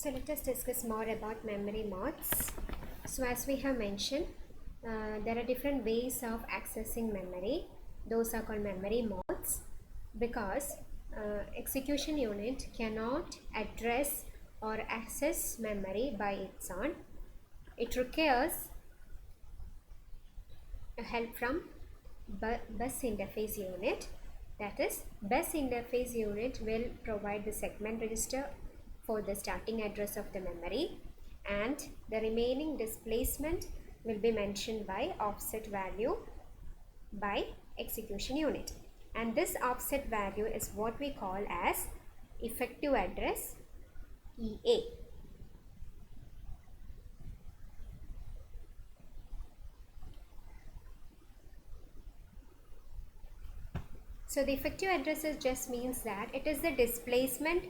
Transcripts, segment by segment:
So let us discuss more about memory modes. So as we have mentioned, there are different ways of accessing memory. Those are called memory modes because execution unit cannot address or access memory by its own. It requires help from bus interface unit. That is, bus interface unit will provide the segment register for the starting address of the memory, and the remaining displacement will be mentioned by offset value by execution unit, and this offset value is what we call as effective address EA. So the effective addresses just means that it is the displacement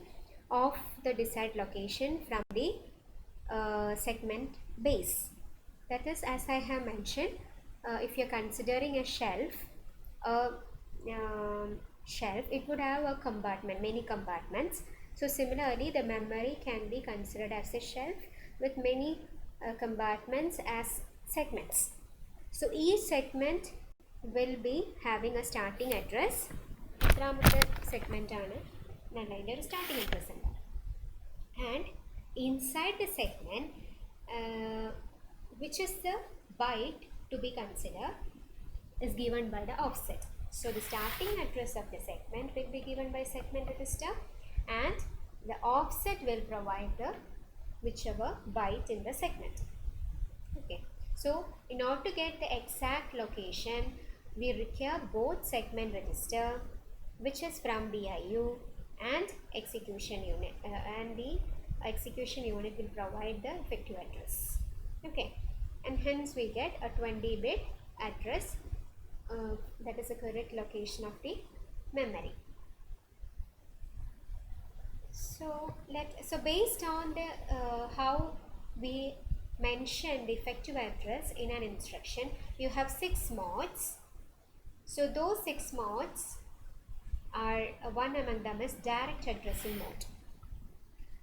of the desired location from the segment base. That is, as I have mentioned, if you are considering a shelf, it would have a compartment, many compartments. So similarly, the memory can be considered as a shelf with many compartments as segments. So each segment will be having a starting address. Ethramate segment ആണ് അതിൻ്റെ ഒരു starting address ഉണ്ട്. And inside the segment, which is the byte to be considered, is given by the offset. So the starting address of the segment will be given by segment register, and the offset will provide the whichever byte in the segment. Okay. So in order to get the exact location, we require both segment register, which is from DIU, and execution unit, and the execution unit will provide the effective address. Okay, and hence we get a 20-bit address, that is the correct location of the memory. So based on the how we mention the effective address in an instruction, you have 6 modes. So those 6 modes are, one among them is direct addressing mode.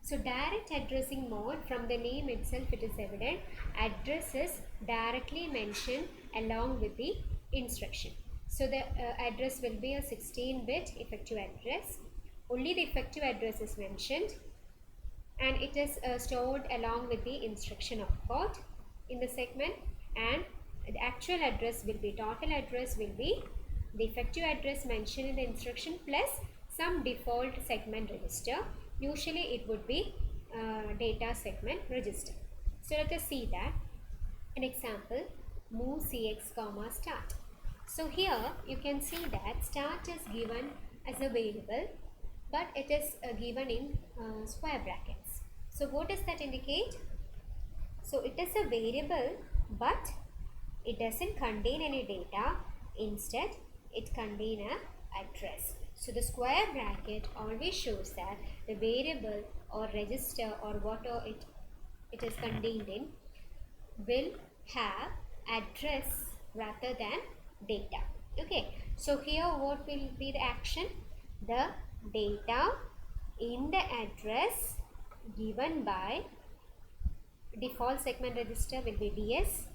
So direct addressing mode, from the name itself it is evident, address is directly mentioned along with the instruction. So the address will be a 16-bit effective address. Only the effective address is mentioned, and it is stored along with the instruction of code in the segment, and the actual address will be, total address will be the effective address mentioned in the instruction plus some default segment register. Usually it would be data segment register. So let us see that. An example, move cx comma start. So here you can see that start is given as a variable, but it is given in square brackets. So what does that indicate? So it is a variable, but it doesn't contain any data. Instead, it contains an address. So the square bracket always shows that the variable or register or whatever it is contained in will have address rather than data. Okay, so here what will be the action? The data in the address given by default segment register will be ds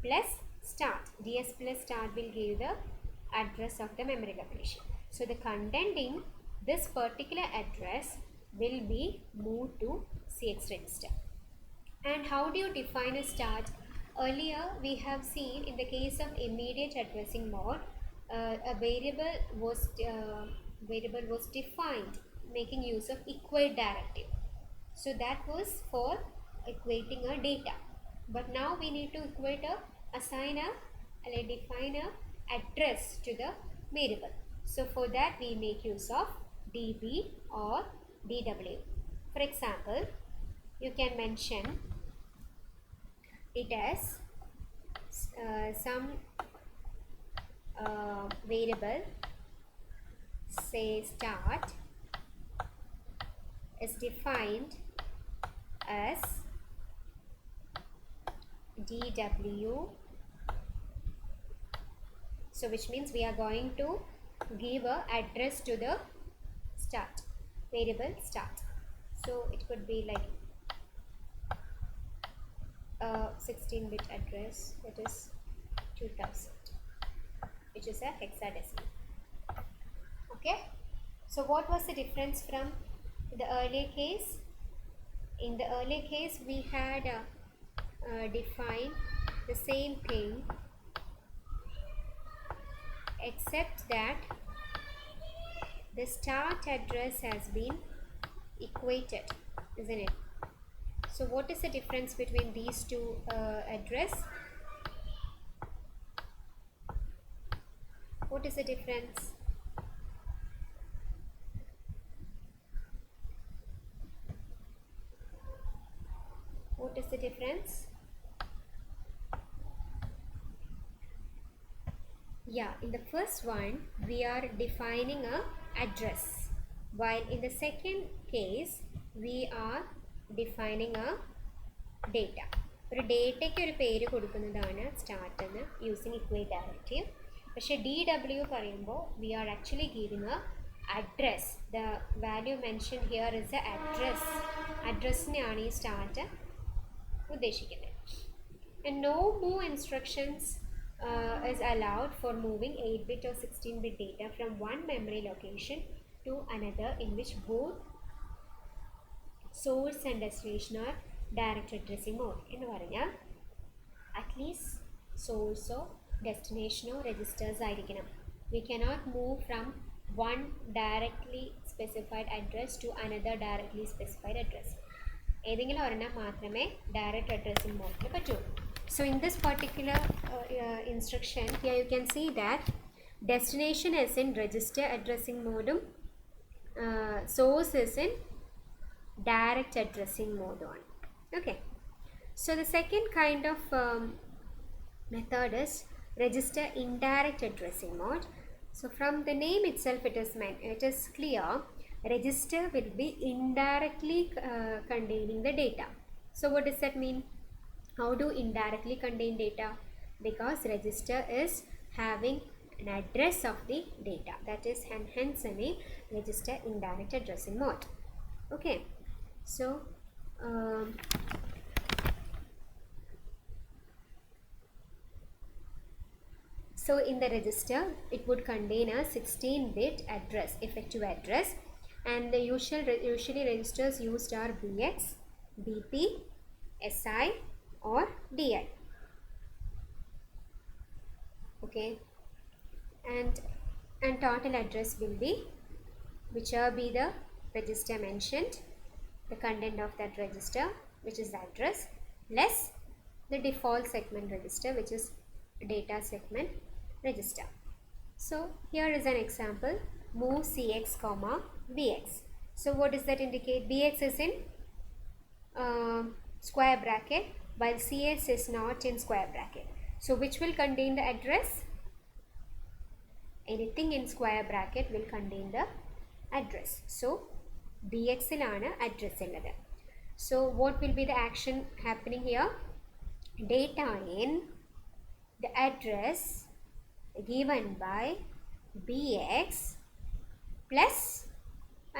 plus start. Ds plus start will give the address of the memory location. So the content in this particular address will be moved to cx register. And how do you define a start? Earlier we have seen in the case of immediate addressing mode, a variable was defined making use of equate directive. So that was for equating a data, but now we need to define a address to the variable. So for that we make use of db or dw. For example, you can mention it as some variable, say start is defined as dw. So which means we are going to give a address to the start variable start. So it could be like a 16-bit address, that is 2000, which is a hexadecimal. Okay, so what was the difference from the earlier case? In the earlier case, we had defined the same thing, except that the start address has been equated, isn't it? So what is the difference between these two address? What is the difference? What is the difference? Yeah, in the first one, we are defining a address, while in the second case, we are defining a data. ഒരു ഡേറ്റയ്ക്ക് ഒരു പേര് കൊടുക്കുന്നതാണ് start എന്ന് using equate directive. പക്ഷേ DW പറയുമ്പോൾ we are actually giving a address. The value mention here is a address. അഡ്രസ്സിനെയാണ് ഈ start ഉദ്ദേശിക്കുന്നത്. And no move instructions is allowed for moving 8-bit or 16-bit data from one memory location to another in which both source and destination are direct addressing mode. എന്ന് പറഞ്ഞാൽ at least സോഴ്സോ ഡെസ്റ്റിനേഷനോ registers ആയിരിക്കണം. We cannot move from one directly specified address to another directly specified address. ഏതെങ്കിലും ഒരെണ്ണം മാത്രമേ direct addressing മോഡിൽ പറ്റുള്ളൂ. So in this particular instruction, here you can see that destination is in register addressing mode, source is in direct addressing mode on. Okay, so the second kind of method is register indirect addressing mode. So from the name itself, it is clear register will be indirectly containing the data. So what does that mean? How do indirectly contain data? Because register is having an address of the data, that is hence a name register indirect addressing mode. Okay, so in the register it would contain a 16-bit address, effective address, and the usually registers used are BX, BP, SI or DI. Okay, and total address will be whichever be the register mentioned, the content of that register, which is the address, less the default segment register, which is data segment register. So here is an example, move CX comma BX. So what does that indicate? BX is in square bracket, while CS is not in square bracket. So which will contain the address? Anything in square bracket will contain the address. So BX ilana address illada. So what will be the action happening here? Data in the address given by BX plus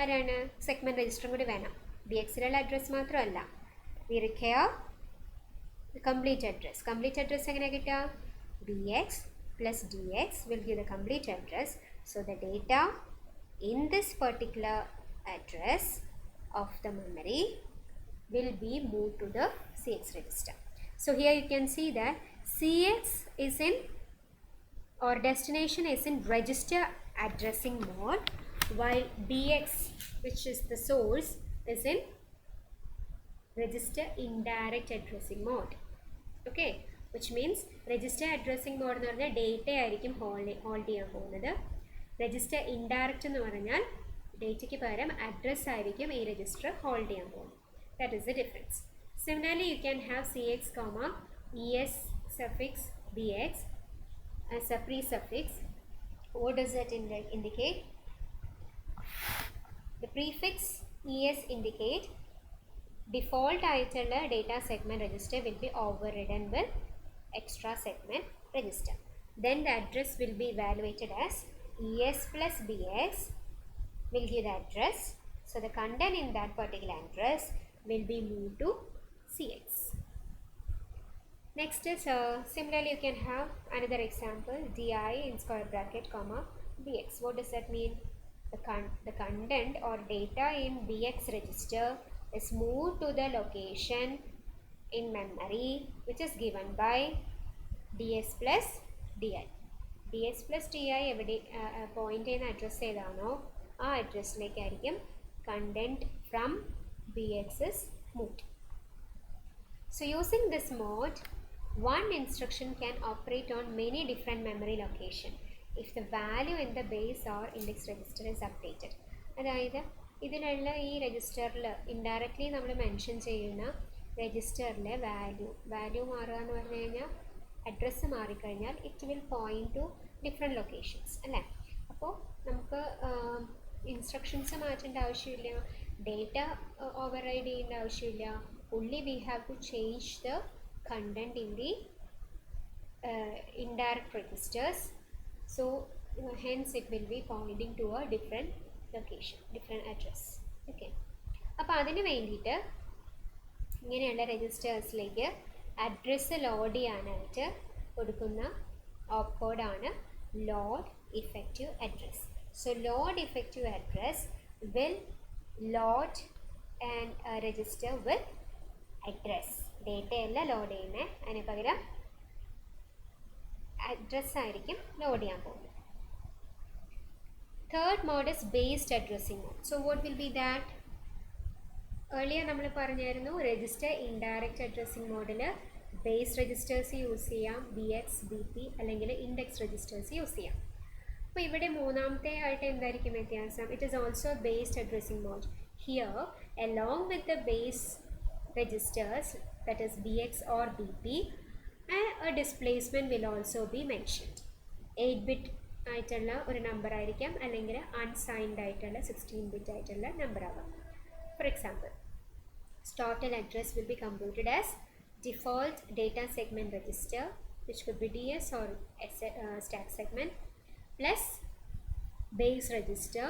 ആരാണ് segment രജിസ്റ്ററും കൂടി വേണം. BX-ലുള്ള address മാത്രമല്ല, we require the complete address. Complete address എങ്ങനെ കിട്ടുക? BX plus DX will give the complete address. So the data in this particular address of the memory will be moved to the CX register. So here you can see that CX is in, or destination is in register addressing mode, while BX, which is the source, is in register indirect addressing mode. Okay, which means register addressing mode എന്ന് പറഞ്ഞാൽ data ആയിരിക്കും hold ചെയ്യാൻ പോകുന്നത്. Register indirect എന്ന് പറഞ്ഞാൽ ഡേറ്റയ്ക്ക് പകരം address ആയിരിക്കും ഈ രജിസ്റ്റർ ഹോൾഡ് ചെയ്യാൻ പോകുന്നത്. That is the difference. Similarly, you can have CX comma ES suffix BX as a pre-suffix. What does that indicate? The prefix ES indicate default ആയിട്ടുള്ള data segment register will be overridden with extra segment register. Then the address will be evaluated as ES plus BX will give the address. So the content in that particular address will be moved to CX. Next is similarly you can have another example, di in square bracket comma bx. What does that mean? The content or data in bx register is moved to the location in memory which is given by ds plus di. ds plus di എവിടെ point ചെയ്യുന്ന address ഏതാണോ ആ അഡ്രസ്സിലേക്കായിരിക്കും content from bx is moved. So using this mode, one instruction can operate on many different memory locations if the value in the base or index register is updated. അതായത് ഇതിലുള്ള ഈ രജിസ്റ്ററിൽ indirectly നമ്മൾ mention ചെയ്യുന്ന രജിസ്റ്ററിലെ value മാറുക എന്ന് പറഞ്ഞു കഴിഞ്ഞാൽ അഡ്രസ്സ് മാറിക്കഴിഞ്ഞാൽ it will point to different locations അല്ലേ. അപ്പോൾ നമുക്ക് ഇൻസ്ട്രക്ഷൻസ് മാറ്റേണ്ട ആവശ്യമില്ല, ഡേറ്റ ഓവർറൈഡ് ചെയ്യേണ്ട ആവശ്യമില്ല. Only we have to change the content in the indirect registers. So hence it will be pointing to a different location, different address. Okay. അപ്പോൾ അതിന് വേണ്ടിയിട്ട് ഇങ്ങനെയുള്ള രജിസ്റ്റേഴ്സിലേക്ക് അഡ്രസ്സ് ലോഡ് ചെയ്യാനായിട്ട് കൊടുക്കുന്ന ഓപ്കോഡാണ് load effective address. So load effective address will load and register with address. ഡേറ്റയല്ല load ചെയ്യുന്നത്, അതിന് പകരം അഡ്രസ്സായിരിക്കും ലോഡ് ചെയ്യാൻ പോകുന്നത്. Third mode is based addressing mode. So what will be that? Earlier നമ്മൾ പറഞ്ഞായിരുന്നു രജിസ്റ്റർ ഇൻഡയറക്റ്റ് അഡ്രസ്സിംഗ് മോഡിൽ ബേസ് രജിസ്റ്റേഴ്സ് യൂസ് ചെയ്യാം, ബി എക്സ് ബി പി അല്ലെങ്കിൽ ഇൻഡെക്സ് രജിസ്റ്റേഴ്സ് യൂസ് ചെയ്യാം. അപ്പോൾ ഇവിടെ മൂന്നാമത്തെ ആയിട്ട് എന്തായിരിക്കും വ്യത്യാസം? It is also based addressing mode. Here along with the base registers, that is bx or bp, a displacement will also be mentioned. 8-bit ആയിട്ടുള്ള ഒരു നമ്പർ ആയിരിക്കാം, അല്ലെങ്കിൽ അൺസൈൻഡ് ആയിട്ടുള്ള 16-bit ആയിട്ടുള്ള നമ്പർ ആവാം. For example, total address will be computed as default data segment register, which could be ds or stack segment, plus base register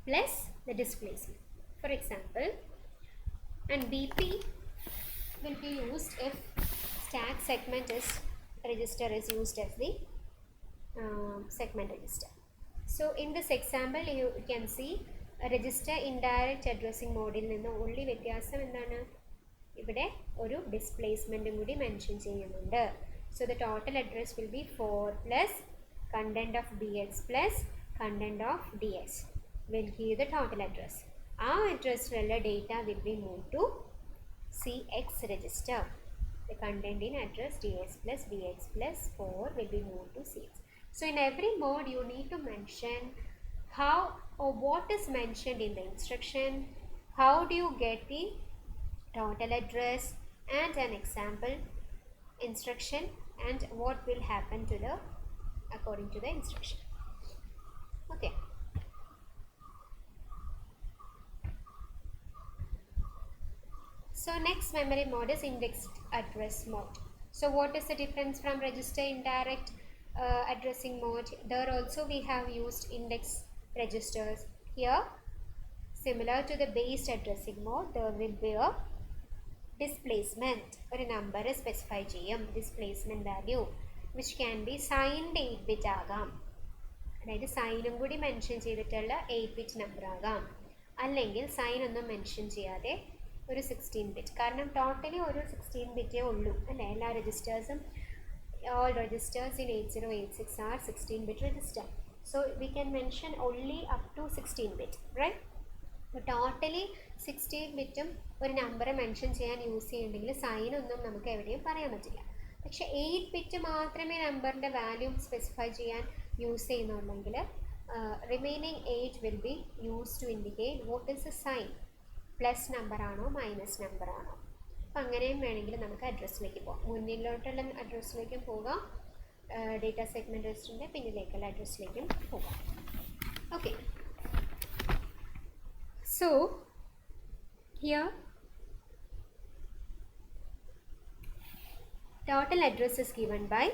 plus the displacement. For example, and BP will be used if stack segment register is used as the segment register. So in this example you can see register indirect addressing model ninnu only വ്യത്യാസം എന്താണ്? ഇവിടെ ഒരു ഡിസ്പ്ലേസ്മെൻറ്റും കൂടി mention ചെയ്യുന്നുണ്ട്. So the total address will be 4 plus content of bx plus content of ds will give the total address. ആ അഡ്രസ്സിലുള്ള data will be move to cx register. The content in address ds plus bx plus 4 will be moved to cx. So in every mode you need to mention how or what is mentioned in the instruction, how do you get the total address and an example instruction, and what will happen to the according to the instruction. Okay. So next memory mode is indexed address mode. So what is the difference from register indirect addressing mode? There also we have used index registers. Here, similar to the based addressing mode, there will be a displacement or a number specify GM displacement value, which can be signed 8-bit agam. അതായത് സൈനും കൂടി mention ചെയ്തിട്ടുള്ള 8-bit number ആകാം, അല്ലെങ്കിൽ sign ഒന്നും mention ചെയ്യാതെ ഒരു 16-bit. കാരണം totally ഒരു 16-bitേ ഉള്ളൂ അല്ലേ എല്ലാ രജിസ്റ്റേഴ്സും. all registers in 8086 are 16-bit register. So we can mention only up to 16-bit, right? So totally 16-bit ഒരു നമ്പർ മെൻഷൻ ചെയ്യാൻ യൂസ് ചെയ്യുന്നുണ്ടെങ്കിൽ സൈൻ ഒന്നും നമുക്ക് എവിടെയും പറയാൻ പറ്റില്ല. പക്ഷെ 8-bit മാത്രമേ നമ്പറിൻ്റെ വാല്യൂ സ്പെസിഫൈ ചെയ്യാൻ യൂസ് ചെയ്യുന്നുണ്ടെങ്കിൽ remaining 8 will be use to indicate what is a sign, plus number ആണോ മൈനസ് നമ്പർ ആണോ. അപ്പം അങ്ങനെയും വേണമെങ്കിൽ നമുക്ക് അഡ്രസ്സിലേക്ക് പോകാം. മുന്നിലോട്ടുള്ള അഡ്രസ്സിലേക്കും പോകാം, ഡേറ്റ സെഗ്മെൻറ്റ് രജിസ്റ്ററിൻ്റെ പിന്നിലേക്കുള്ള അഡ്രസ്സിലേക്കും പോകാം. Okay, so here total address is given by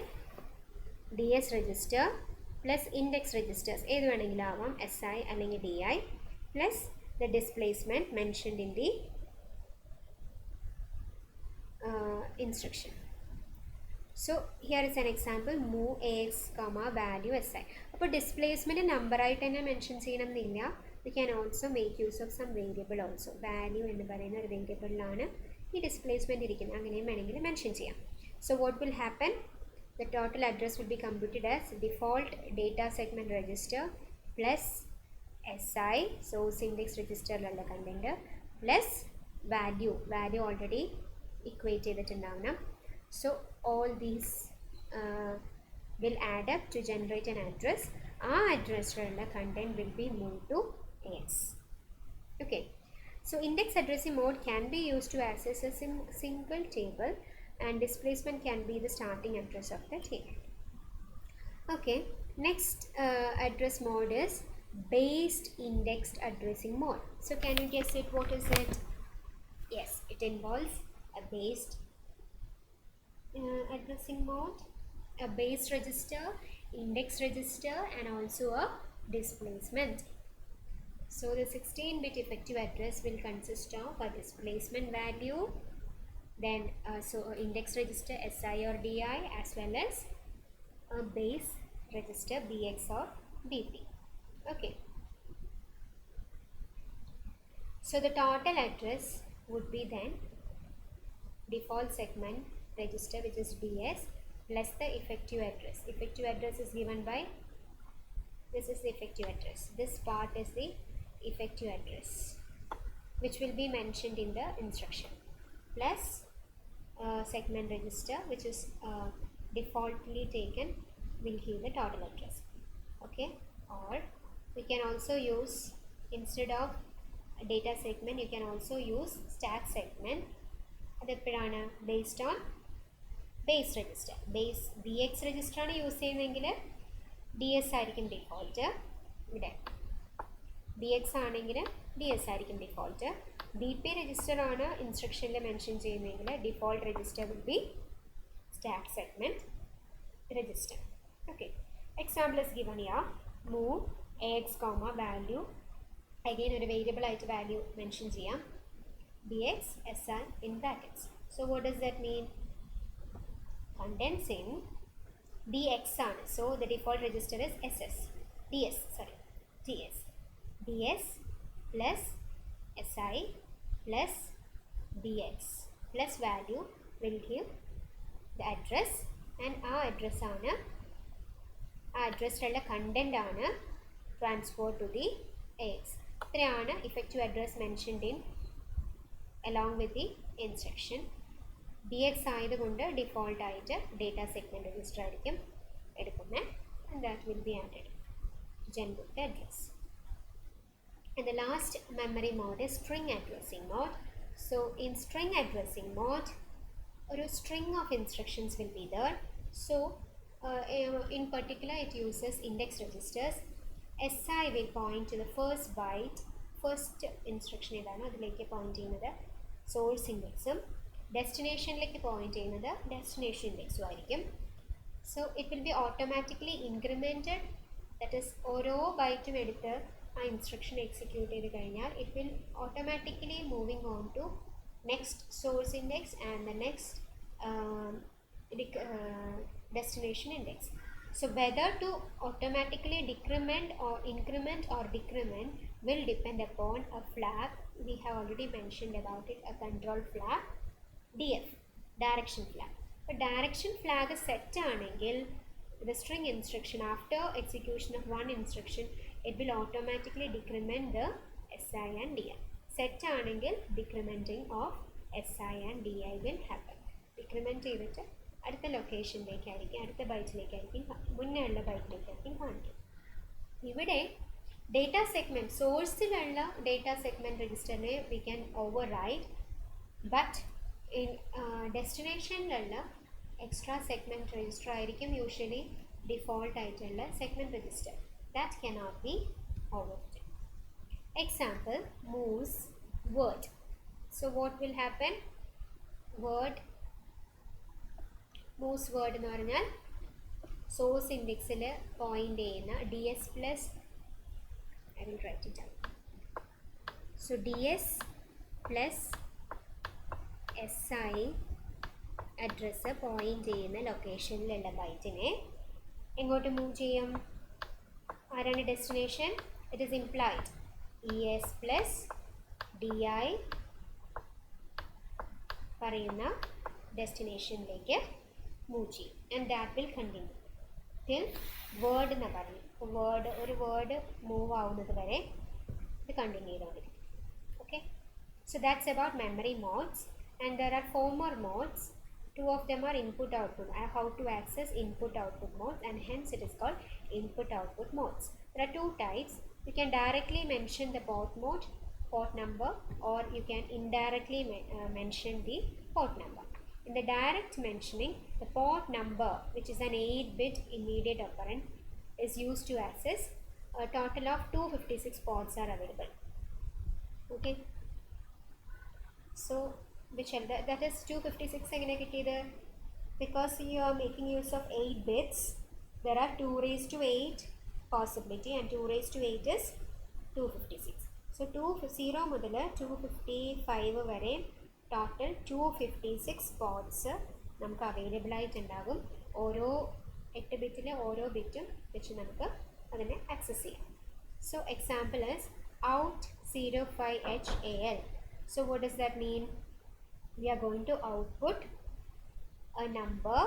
ds register plus index registers ഏത് വേണമെങ്കിലും ആവാം, si അല്ലെങ്കിൽ di plus the displacement mentioned in the instruction. So here is an example, move ax comma value si. അപ്പോൾ displacement നമ്പറായിട്ട് തന്നെ mention ചെയ്യണമെന്നില്ല. We can also make use of some variable also. Value എന്ന് പറയുന്ന ഒരു വേരിയബിളിലാണ് ഈ displacement ഇരിക്കുന്നത്. അങ്ങനെയും വേണമെങ്കിൽ മെൻഷൻ ചെയ്യാം. So what will happen? The total address will be computed as default data segment register plus SI, source index register ലുള്ള content, plus value already equate ചെയ്തിട്ടുണ്ടാവണം. So all these will add up to generate an address. Our address content will be moved to AX. Okay, so index addressing mode can be used to access a single table, and displacement can be the starting address of the table. Okay, next address mode is based indexed addressing mode. So can you guess it? What is it? Yes, it involves a based addressing mode, a base register, index register, and also a displacement. So the 16-bit effective address will consist of a displacement value, then index register SI or DI, as well as a base register BX or BP. Okay. So the total address would be then default segment register, which is DS, plus the effective address. Effective address is given by, this is the effective address. This part is the effective address, which will be mentioned in the instruction, plus segment register, which is defaultly taken, will give the total address. Okay, or we can also use, instead of data segment, you can also use stack segment. അതെപ്പോഴാണ്? based on base register. base BX register ആണ് use ചെയ്യുന്നതെങ്കിൽ DS ആയിരിക്കും default. ഇവിടെ BX ആണെങ്കിൽ DS ആയിരിക്കും default. BP register ആണ് ഇൻസ്ട്രക്ഷനിൽ mention ചെയ്യുന്നതെങ്കിൽ default register will be stack segment register. Okay, example is given here. Move AX comma value, again ഒരു variable ആയിട്ട് വാല്യൂ മെൻഷൻ ചെയ്യാം, BX SI in brackets. So what does that mean? Condensing DX ആണ്. So the default register is DS plus SI plus BX plus value will give the address, and our address ആണ്, ആ അഡ്രസ്സിലുള്ള content ആണ് transfer to the AX. ഇത്രയാണ് effective address mentioned in along with the instruction. BX ആയതുകൊണ്ട് default ആയിട്ട് data segment register ആയിരിക്കും എടുക്കുന്നത്, and that will be added to generate the address. And the last memory mode is string addressing mode. So in string addressing mode, a string of instructions will be there. So in particular it uses index registers. SI will point to the first byte, first instruction ഏതാണ് അതിലേക്ക് point ചെയ്യുന്നത് source ഇൻഡെക്സും, ഡെസ്റ്റിനേഷനിലേക്ക് point ചെയ്യുന്നത് destination ഇൻഡെക്സും ആയിരിക്കും. So it will be automatically incremented, that is ഓരോ ബൈറ്റും എടുത്ത് ആ ഇൻസ്ട്രക്ഷൻ എക്സിക്യൂട്ട് ചെയ്ത് കഴിഞ്ഞാൽ it will automatically moving on to next source index and the next destination index. So whether to automatically decrement or increment or decrement will depend upon a flag. We have already mentioned about it, a control flag, DF, direction flag. But direction flag is set aanengil the string instruction, after execution of one instruction, it will automatically decrement the SI and DI. Set aanengil decrementing of SI and DI will happen. Decrement ചെയ്തിട്ട് അടുത്ത ലൊക്കേഷനിലേക്കായിരിക്കും, അടുത്ത ബൈറ്റിലേക്കായിരിക്കും, മുന്നേ ഉള്ള ബൈറ്റിലേക്കായിരിക്കും കാണിക്കും. ഇവിടെ data segment സോഴ്സിലുള്ള data segment രജിസ്റ്ററിനെ we can override, but in ഡെസ്റ്റിനേഷനിലുള്ള എക്സ്ട്രാ സെഗ്മെൻറ്റ് രജിസ്റ്റർ ആയിരിക്കും യൂഷ്വലി ഡിഫോൾട്ട് ആയിട്ടുള്ള segment register. That cannot be over. Example, moves word. So what will happen? Word moves word എന്ന് പറഞ്ഞാൽ source ഇൻഡെക്സിൽ point ചെയ്യുന്ന DS plus, I will write it down. So DS plus SI address point ചെയ്യുന്ന ലൊക്കേഷനിലുള്ള ബൈറ്റിനെ എങ്ങോട്ട് move ചെയ്യും? ആരാണ് destination? It is implied ES plus DI പറയുന്ന ഡെസ്റ്റിനേഷനിലേക്ക് മൂവ് ചെയ്യും. And that will continue till word എന്ന് പറയും. ഒരു വേർഡ് മൂവ് ആവുന്നത് വരെ ഇത് കണ്ടിന്യൂ ചെയ്തുകൊണ്ടിരിക്കും. Okay, so that's about memory modes, and there are 4 more modes. 2 of them are input output, how to access input output modes, and hence it is called input output modes. There are 2 types. You can directly mention the port number, or you can indirectly mention the port number. In the direct mentioning, the port number, which is an 8-bit immediate operand, is used to access. A total of 256 ports are available. Okay, so which that is 256 എങ്ങനെ കിട്ടിയത്? Because you are making use of 8 bits, there are 2 raised to 8 possibility, and 2 raised to 8 is 256. So 0 മുതൽ 255 വരെ total 256 ports നമുക്ക് available ആയിട്ടുണ്ടാകും. ഓരോ 8 ബിറ്റിലെ ഓരോ ബിറ്റും വെച്ച് നമുക്ക് അതിനെ ആക്സസ് ചെയ്യാം. So example is out 05HAL. So what does that mean? We are going to output a number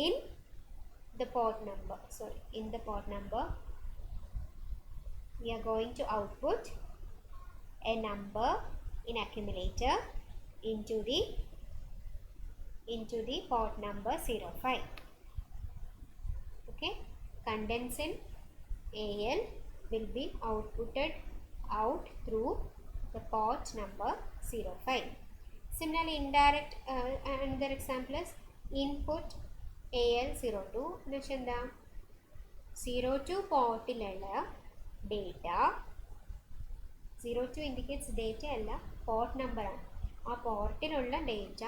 in the port number. In the port number, we are going to output a number in accumulator into the port number 05. Okay, contents in AL will be outputted out through the port number 05. Similarly, indirect another example is input AL02. എന്നുവെച്ചാൽ 02 പോർട്ടിലുള്ള data, 02 indicates data അല്ല, port നമ്പറാണ്. ആ പോർട്ടിലുള്ള data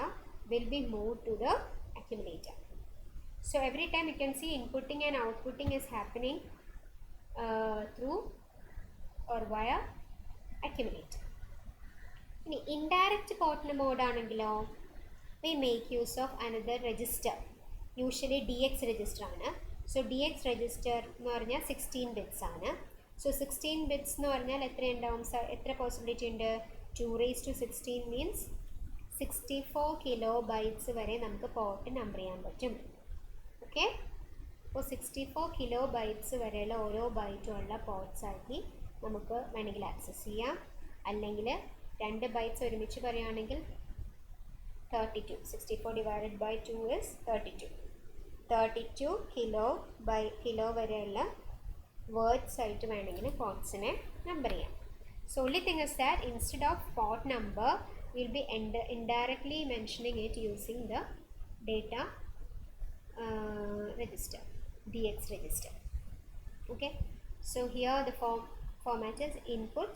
will be moved to the accumulator. So every time you can see inputting and outputting is happening through or via accumulator. ഇനി indirect പോർട്ടിന് മോഡാണെങ്കിലോ, we make use of another register, usually DX register ആണ്. So DX register എന്ന് പറഞ്ഞാൽ 16 bits ആണ്. So 16 bits എന്ന് പറഞ്ഞാൽ എത്ര possibility ഉണ്ട്? 2 raised to 16 means 64 kilobytes വരെ നമുക്ക് പോർട്ട് നമ്പർ ചെയ്യാൻ പറ്റും. ഓക്കെ, അപ്പോൾ 64 kilobytes വരെയുള്ള ഓരോ ബൈറ്റും ഉള്ള പോർട്ട്സ് ആക്കി നമുക്ക് വേണമെങ്കിൽ ആക്സസ് ചെയ്യാം. അല്ലെങ്കിൽ 2 ബൈറ്റ്സ് ഒരുമിച്ച് പറയുകയാണെങ്കിൽ 32, 64 divided by 2 is 32 കിലോ വരെയുള്ള വേർഡ്സ് ആയിട്ട് വേണമെങ്കിൽ പോർട്ട്സിനെ നമ്പർ ചെയ്യാം. So only thing is that instead of port number, we will be indirectly mentioning it using the data register, DX register. Okay, so here the format is input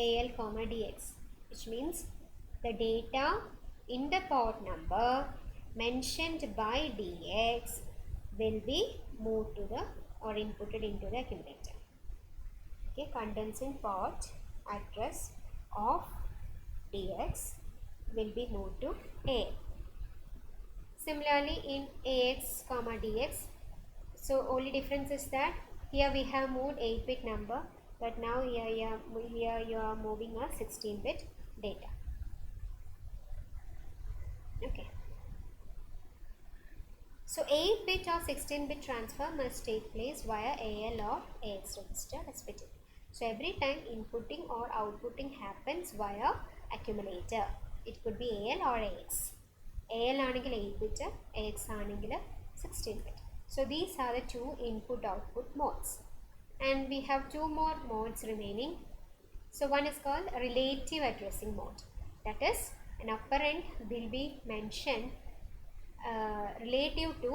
AL comma DX, which means the data in the port number mentioned by DX will be moved to the or inputted into the accumulator. Okay, condensing port address of DX will be moved to AL. Similarly in AX comma DX, so only difference is that here we have moved 8-bit number, but now here you are moving a 16-bit data. Okay, so 8-bit or 16-bit transfer must take place via AL or AX register respectively. So every time inputting or outputting happens via accumulator. It could be AL or AX. AL ആണെങ്കിൽ 8-bit, AX ആണെങ്കിൽ 16-bit. So these are the 2 input-output modes. And we have 2 more modes remaining. So one is called relative addressing mode. That is, an operand will be mentioned relative to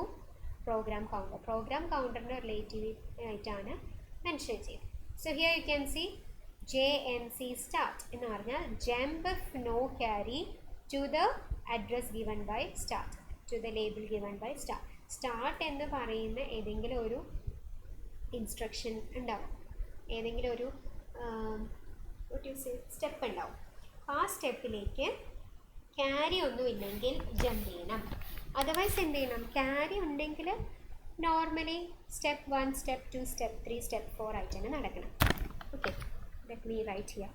program counter. Program counter relative ആയിട്ടാണ് mention ചെയ്തത്. So here you can see JNC start എന്ന് പറഞ്ഞാൽ jump no carry to the address given by start, to the label given by start. Start എന്ന് പറയുന്ന ഏതെങ്കിലും ഒരു instruction ഉണ്ടാവും, ഏതെങ്കിലും ഒരു സ്റ്റെപ്പ് ഉണ്ടാവും. ആ സ്റ്റെപ്പിലേക്ക് ക്യാരി ഒന്നും ഇല്ലെങ്കിൽ ജമ്പ് ചെയ്യണം. അതർവൈസ് എന്ത് ചെയ്യണം? ക്യാരി ഉണ്ടെങ്കിൽ normally step 1, step 2, step 3, step 4 ആയിട്ട് തന്നെ നടക്കണം. Okay, let me write here.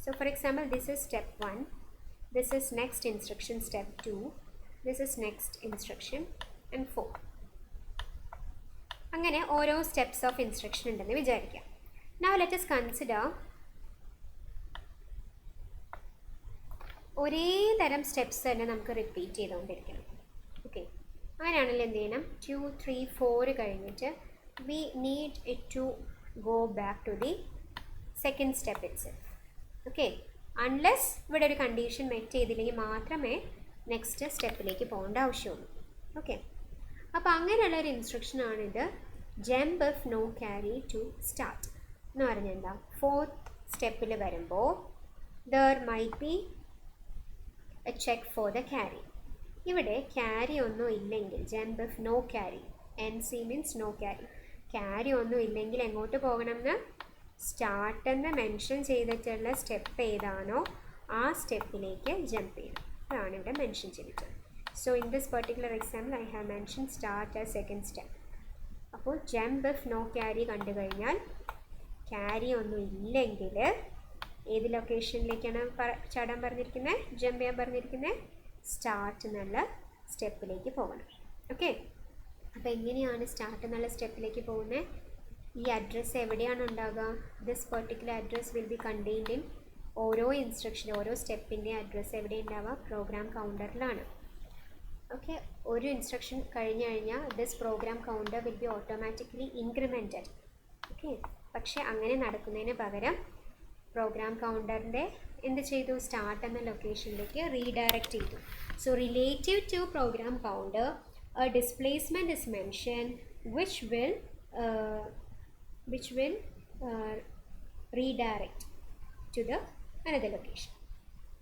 So for example, this is step 1, this is next instruction step 2, this is next instruction and 4. അങ്ങനെ ഓരോ സ്റ്റെപ്സ് ഓഫ് ഇൻസ്ട്രക്ഷൻ ഉണ്ടെന്ന് വിചാരിക്കാം. Now let us consider ഒരേ തരം steps തന്നെ നമുക്ക് റിപ്പീറ്റ് ചെയ്തുകൊണ്ടിരിക്കണം. ഓക്കെ, അങ്ങനെയാണെങ്കിൽ എന്ത് ചെയ്യണം? 2, 3, 4 കഴിഞ്ഞിട്ട് we need it to go back to the second step itself. Okay, unless ഇവിടെ ഒരു കണ്ടീഷൻ മെറ്റ് ചെയ്തില്ലെങ്കിൽ മാത്രമേ നെക്സ്റ്റ് സ്റ്റെപ്പിലേക്ക് പോകേണ്ട ആവശ്യമുള്ളൂ. ഓക്കെ, അപ്പോൾ അങ്ങനെയുള്ള ഒരു ഇൻസ്ട്രക്ഷനാണിത്, jump if no carry to start എന്ന് പറഞ്ഞാൽ എന്താ? 4th സ്റ്റെപ്പിൽ വരുമ്പോൾ there might be a check for the carry. ഇവിടെ ക്യാരി ഒന്നും ഇല്ലെങ്കിൽ, jump if no carry, NC means no carry, carry ഒന്നും ഇല്ലെങ്കിൽ എങ്ങോട്ട് പോകണം എന്ന്? സ്റ്റാർട്ട് എന്ന് മെൻഷൻ ചെയ്തിട്ടുള്ള സ്റ്റെപ്പ് ഏതാണോ ആ സ്റ്റെപ്പിലേക്ക് ജമ്പ് ചെയ്യണം. അതാണ് ഇവിടെ മെൻഷൻ ചെയ്തിട്ടുള്ളത്. So in this particular example I have mention start as second step. അപ്പോൾ ജമ്പ് ഇഫ് നോ ക്യാരി കണ്ടു കഴിഞ്ഞാൽ, ക്യാരി ഒന്നും ഇല്ലെങ്കിൽ ഏത് ലൊക്കേഷനിലേക്കാണ് ചാടാൻ പറഞ്ഞിരിക്കുന്നത്, ജമ്പ് ചെയ്യാൻ പറഞ്ഞിരിക്കുന്നത്? സ്റ്റാർട്ട് എന്നുള്ള സ്റ്റെപ്പിലേക്ക് പോകണം. ഓക്കെ, അപ്പോൾ എങ്ങനെയാണ് സ്റ്റാർട്ട് എന്നുള്ള സ്റ്റെപ്പിലേക്ക് പോകുന്നത്? ഈ അഡ്രസ്സ് എവിടെയാണ് ഉണ്ടാകുക? This particular address will be contained in ഓരോ ഇൻസ്ട്രക്ഷൻ, ഓരോ സ്റ്റെപ്പിൻ്റെ അഡ്രസ്സ് എവിടെ ഉണ്ടാവുക? പ്രോഗ്രാം കൗണ്ടറിലാണ്. ഓക്കെ, ഒരു ഇൻസ്ട്രക്ഷൻ കഴിഞ്ഞ് കഴിഞ്ഞാൽ this program counter will be automatically incremented. Okay, പക്ഷേ അങ്ങനെ നടക്കുന്നതിന് പകരം പ്രോഗ്രാം കൗണ്ടറിൻ്റെ എന്ത് ചെയ്തു? സ്റ്റാർട്ട് എന്ന ലൊക്കേഷനിലേക്ക് റീഡയറക്റ്റ് ചെയ്തു. So relative to program counter a displacement is mention which will redirect to the another location.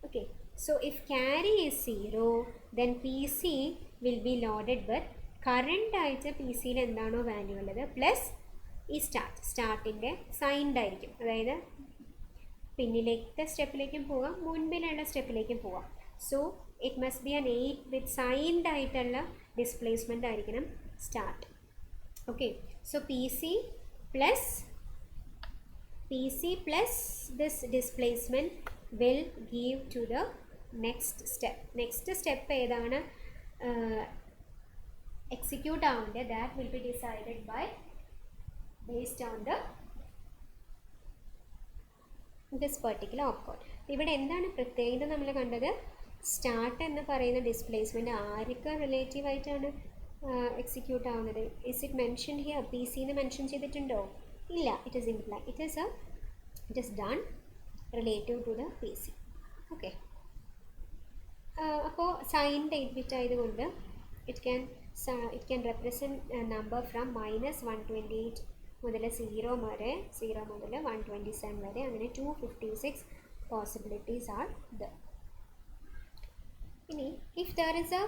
Okay, so if carry is 0, then PC will be loaded with current ആയിട്ട് PC യിൽ എന്താണോ value ഉള്ളത് plus ഈ സ്റ്റാർട്ടിൻ്റെ signed ആയിരിക്കും. അതായത് പിന്നിലേക്കത്തെ സ്റ്റെപ്പിലേക്കും പോവാം, മുൻപിലുള്ള സ്റ്റെപ്പിലേക്കും പോവാം. So it must be an 8 with signed ആയിട്ടുള്ള ഡിസ്പ്ലേസ്മെൻ്റ് ആയിരിക്കണം start. Okay, so PC plus this displacement will give to the next step. Next step ഏതാണ് execute ആവേണ്ടത്? that will be decided by based on this particular opcode. ഇവിടെ എന്താണ് പ്രത്യേകത നമ്മൾ കണ്ടത്? Start എന്ന് പറയുന്ന ഡിസ്പ്ലേസ്മെൻറ്റ് ആർക്ക് റിലേറ്റീവ് ആയിട്ടാണ് എക്സിക്യൂട്ട് ആവുന്നത്? Is it mention here? PC എന്ന് മെൻഷൻ ചെയ്തിട്ടുണ്ടോ? ഇല്ല. It is done relative to the PC. Okay, അപ്പോൾ സൈൻഡ് 8 ബിറ്റ് ആയതുകൊണ്ട് it can represent number from -128 മുതൽ 0 മുതൽ 127 വരെ, അങ്ങനെ 256 പോസിബിലിറ്റീസ് ആർ ദർ. ഇനി if there is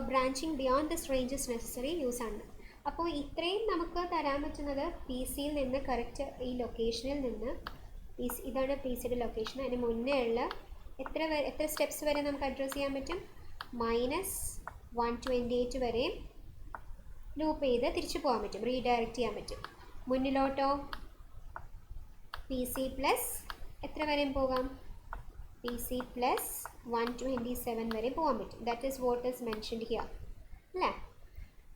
branching beyond this range is necessary use ആണ്. അപ്പോൾ ഇത്രയും നമുക്ക് തരാൻ പറ്റുന്നത് PC യിൽ നിന്ന് കറക്റ്റ് ഈ ലൊക്കേഷനിൽ നിന്ന്, ഇതാണ് PCയുടെ ലൊക്കേഷൻ, അതിന് മുന്നേ ഉള്ള എത്ര സ്റ്റെപ്സ് വരെ നമുക്ക് അഡ്രസ്സ് ചെയ്യാൻ പറ്റും? -128 വരെ ലൂപ്പ് ചെയ്ത് തിരിച്ചു പോകാൻ പറ്റും, റീഡയറക്റ്റ് ചെയ്യാൻ പറ്റും. മുന്നിലോട്ടോ PC പ്ലസ് എത്ര വരെയും പോകാം? PC പ്ലസ് 127 വരെ പോകാൻ പറ്റും. That is what is mentioned here അല്ലേ?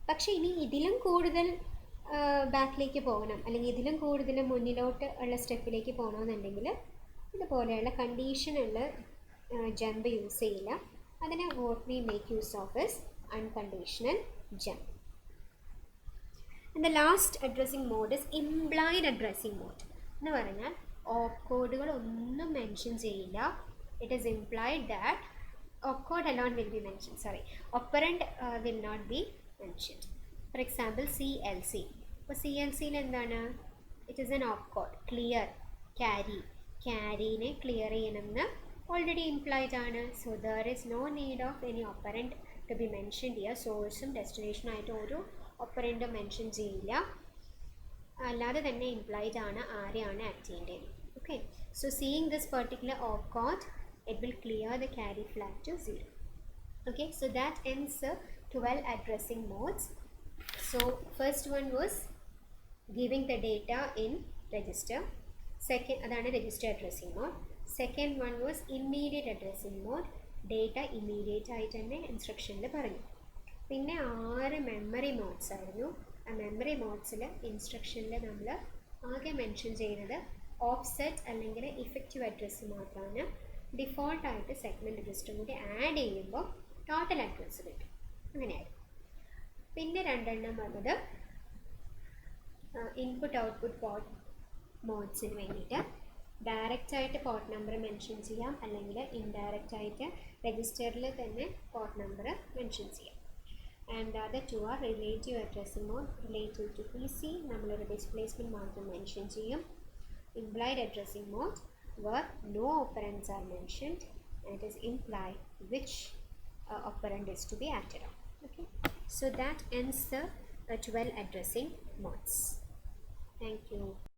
പക്ഷേ ഇനി ഇതിലും കൂടുതൽ ബാക്കിലേക്ക് പോകണം, അല്ലെങ്കിൽ ഇതിലും കൂടുതൽ മുന്നിലോട്ട് ഉള്ള സ്റ്റെപ്പിലേക്ക് പോകണമെന്നുണ്ടെങ്കിൽ ഇതുപോലെയുള്ള കണ്ടീഷനുള്ള ജമ്പ് യൂസ് ചെയ്യില്ല. അതിനെ what we make use of is unconditional jump. And the last addressing mode is implied addressing mode എന്ന് പറഞ്ഞാൽ ഓപ്കോഡുകൾ ഒന്നും മെൻഷൻ ചെയ്യില്ല. It is implied that opcode alone will be mentioned, operand will not be mentioned. For example, CLC. അപ്പോൾ CLCയിൽ എന്താണ്? It is an opcode, clear, ക്യാരീനെ clear ചെയ്യണമെന്ന് ഓൾറെഡി ഇംപ്ലൈഡ് ആണ്. So there is no need of any operand to be mentioned here. സോഴ്സും ഡെസ്റ്റിനേഷനായിട്ട് ഒരു operand mention ചെയ്യില്ല, അല്ലാതെ തന്നെ ഇംപ്ലൈഡ് ആണ് ആരെയാണ് ആക്ട് ചെയ്യേണ്ടത്. Okay, so seeing this particular opcode, it will clear the carry flag to 0. Okay, so that ends the 12 addressing modes. So first one was giving the data in register. Second, അതാണ് register addressing mode. Second one was immediate addressing mode. Data immediate ആയിട്ട് തന്നെ ഇൻസ്ട്രക്ഷനിൽ പറഞ്ഞു. പിന്നെ 6 memory modes ആയിരുന്നു. ആ memory മോഡ്സിൽ ഇൻസ്ട്രക്ഷനിൽ നമ്മൾ ആകെ mention ചെയ്യുന്നത് ഓഫ്സെറ്റ് അല്ലെങ്കിൽ ഇഫക്റ്റീവ് അഡ്രസ്സ് മാത്രമാണ്. ഡിഫോൾട്ടായിട്ട് സെഗ്മെൻറ്റ് രജിസ്റ്ററും കൂടി ആഡ് ചെയ്യുമ്പോൾ ടോട്ടൽ അഡ്രസ്സ് കിട്ടും. അങ്ങനെയായിരുന്നു. പിന്നെ രണ്ടെണ്ണം വന്നത് ഇൻപുട്ട് ഔട്ട്പുട്ട് പോർട്ട് മോഡ്സിന് വേണ്ടിയിട്ട് ഡയറക്റ്റായിട്ട് പോർട്ട് നമ്പർ മെൻഷൻ ചെയ്യാം, അല്ലെങ്കിൽ ഇൻഡയറക്റ്റായിട്ട് രജിസ്റ്ററിൽ തന്നെ പോർട്ട് നമ്പർ മെൻഷൻ ചെയ്യാം. And the other two are relative addressing mode. Relative to PC, നമ്മളൊരു ഡിസ്പ്ലേസ്മെൻറ്റ് മാത്രം മെൻഷൻ ചെയ്യും. Implied addressing mode, where no operands are mentioned, and it is implied which operand is to be acted on. Okay, so that ends the 12 addressing modes. Thank you.